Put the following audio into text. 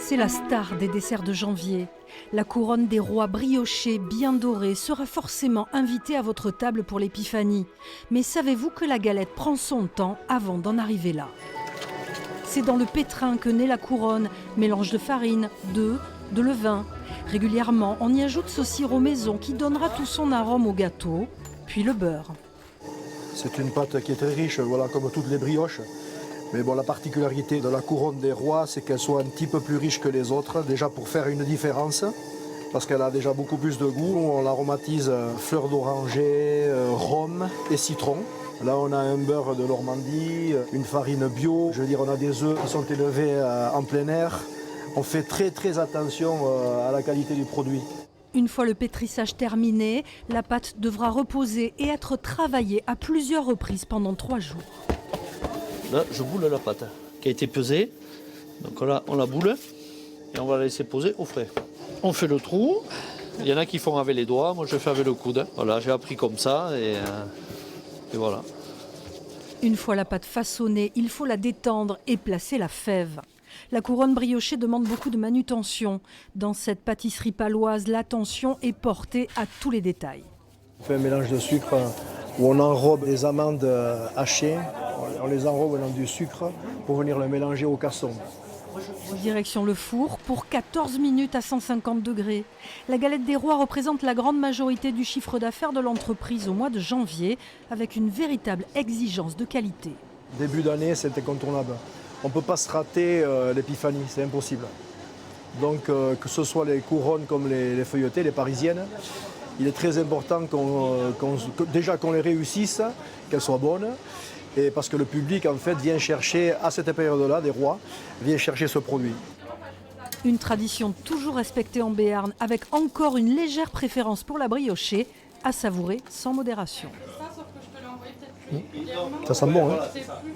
C'est la star des desserts de janvier. La couronne des rois briochée, bien dorée, sera forcément invitée à votre table pour l'épiphanie. Mais savez-vous que la galette prend son temps avant d'en arriver là? C'est dans le pétrin que naît la couronne, mélange de farine, d'œufs, de levain. Régulièrement, on y ajoute ce sirop maison qui donnera tout son arôme au gâteau, puis le beurre. C'est une pâte qui est très riche, voilà, comme toutes les brioches. Mais bon, la particularité de la couronne des rois, c'est qu'elle soit un petit peu plus riche que les autres, déjà pour faire une différence, parce qu'elle a déjà beaucoup plus de goût. On l'aromatise fleur d'oranger, rhum et citron. Là, on a un beurre de Normandie, une farine bio. Je veux dire, on a des œufs qui sont élevés en plein air. On fait très attention à la qualité du produit. Une fois le pétrissage terminé, la pâte devra reposer et être travaillée à plusieurs reprises pendant 3 jours. Là, je boule la pâte qui a été pesée. Donc là, on la boule et on va la laisser poser au frais. On fait le trou. Il y en a qui font avec les doigts, moi je fais avec le coude. Voilà, j'ai appris comme ça et voilà. Une fois la pâte façonnée, il faut la détendre et placer la fève. La couronne briochée demande beaucoup de manutention. Dans cette pâtisserie paloise, l'attention est portée à tous les détails. On fait un mélange de sucre où on enrobe les amandes hachées. On les enrobe dans du sucre pour venir le mélanger au casson. Direction le four pour 14 minutes à 150 degrés. La galette des rois représente la grande majorité du chiffre d'affaires de l'entreprise au mois de janvier, avec une véritable exigence de qualité. Début d'année, c'est incontournable. On ne peut pas se rater l'épiphanie, c'est impossible. Donc que ce soit les couronnes comme les feuilletées, les parisiennes, il est très important déjà qu'on les réussisse, qu'elles soient bonnes. Et parce que le public, en fait, vient chercher, à cette période-là, des rois, vient chercher ce produit. Une tradition toujours respectée en Béarn, avec encore une légère préférence pour la briochée, à savourer sans modération. Ça sent bon, hein ?